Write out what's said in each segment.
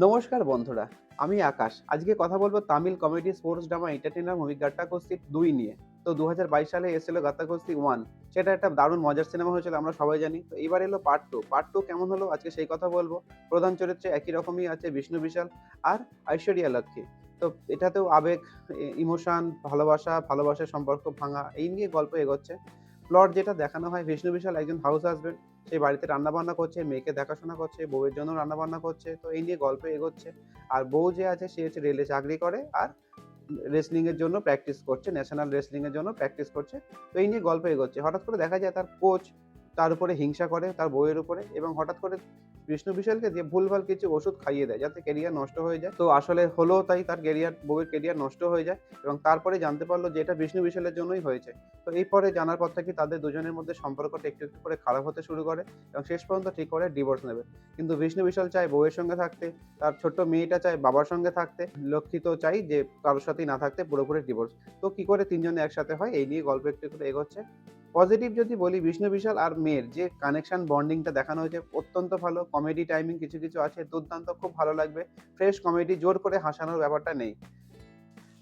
নমস্কার বন্ধুরা, আমি আকাশ। আজকে কথা বলবো Tamil comedy sports drama entertainer movie Gatta Kusthi ২ নিয়ে। তো ২০২২ সালে এসেছিল গাত্তা কুস্তি 1। সেটা একটা দারুণ মজার সিনেমা হয়েছিল আমরা সবাই জানি। তো এবার এলো পার্ট 2। পার্ট 2 কেমন হলো আজকে সেই কথা বলবো। প্রধান চরিত্রে একই রকমই আছে বিষ্ণু বিশাল আর ঐশ্বরিয়া লক্ষ্মী। তো এটাতেও আবেগ, ইমোশন, ভালোবাসা, ভালোবাসার সম্পর্ক ভাঙা এই নিয়ে গল্প এগোচ্ছে। প্লট যেটা দেখানো হয় বিষ্ণু বিশাল একজন হাউস হাসব্যান্ড। সে বাড়িতে রান্নাবান্না করছে, মেয়েকে দেখাশোনা করছে, বউয়ের জন্য রান্নাবান্না করছে। তো এই নিয়ে গল্প এগোচ্ছে। আর বউ যে আছে সে হচ্ছে রেলে চাকরি করে আর রেসলিং এর জন্য প্র্যাকটিস করছে, ন্যাশনাল রেসলিং এর জন্য প্র্যাকটিস করছে। তো এই নিয়ে গল্প এগোচ্ছে। হঠাৎ করে দেখা যায় তার কোচ তার উপরে হিংসা করে তার বউয়ের উপরে এবং হঠাৎ করে বিষ্ণু বিশালকে দিয়ে ভুলভাল কিছু ওষুধ খাইয়ে দেয় যাতে ক্যারিয়ার নষ্ট হয়ে যায়। তো আসলে হলো তাই তার বউয়ের ক্যারিয়ার নষ্ট হয়ে যায় এবং তারপরে জানতে পারলো যে এটা বিষ্ণু বিশালের জন্যই হয়েছে। তো এই পরে জানার পর থেকে তাদের দুজনের মধ্যে সম্পর্কটা একটু, একটু করে খারাপ হতে শুরু করে এবং শেষ পর্যন্ত ঠিক করে ডিভোর্স নেবে। কিন্তু বিষ্ণু বিশাল চায় বউয়ের সঙ্গে থাকতে, তার ছোট্ট মেয়েটা চায় বাবার সঙ্গে থাকতে, লক্ষ্মী তো চাই যে কারো সাথেই না থাকতে পুরোপুরি ডিভোর্স। তো কি করে ৩ জনে একসাথে হয় এই নিয়ে গল্প একটু করে এগোচ্ছে। পজিটিভ যদি বলি বিষ্ণু বিশাল আর মেয়ের যে কানেকশন বন্ডিংটা দেখানো হয়েছে অত্যন্ত ভালো। কমেডি টাইমিং কিছু, কিছু আছে দুর্দান্ত খুব ভালো লাগবে। ফ্রেশ কমেডি জোর করে হাসানোর ব্যাপারটা নেই।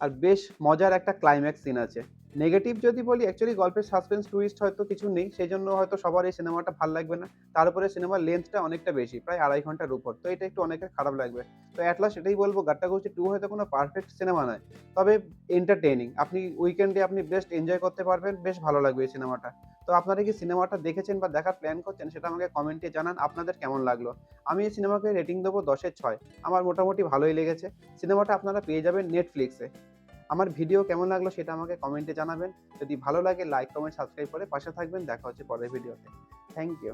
আর বেশ মজার একটা ক্লাইম্যাক্স সিন আছে। নেগেটিভ যদি বলি অ্যাকচুয়ালি গল্পের সাসপেন্স টুইস্ট হয়তো কিছু নেই। সেজন্য হয়তো সবার এই সিনেমাটা ভাল লাগবে না। তার উপরে সিনেমার লেন্থটা অনেকটা বেশি। প্রায় ২.৫ ঘন্টার উপর। তো এটা একটু অনেকের খারাপ লাগবে। তো এট লাস্ট এটাই বলব গাট্টাগুস্তি 2 হয়তো কোনো পারফেক্ট সিনেমা নয়। তবে এন্টারটেইনিং। আপনি উইকেন্ডে আপনি বেস্ট এনজয় করতে পারবেন। বেশ ভালো লাগবে এই সিনেমাটা। তো আপনারা কি সিনেমাটা দেখেছেন বা দেখার প্ল্যান করছেন সেটা আমাকে কমেন্টে জানান আপনাদের কেমন লাগলো। আমি এই সিনেমাকে রেটিং দেবো ১০ এর ৬। আমার মোটামুটি ভালোই লেগেছে। সিনেমাটা আপনারা পেয়ে যাবেন Netflix এ। আমার ভিডিও কেমন লাগলো সেটা আমাকে কমেন্টে জানাবেন। যদি ভালো লাগে লাইক, কমেন্ট, সাবস্ক্রাইব করে পাশে থাকবেন। দেখা হচ্ছে পরের ভিডিওতে। Thank you.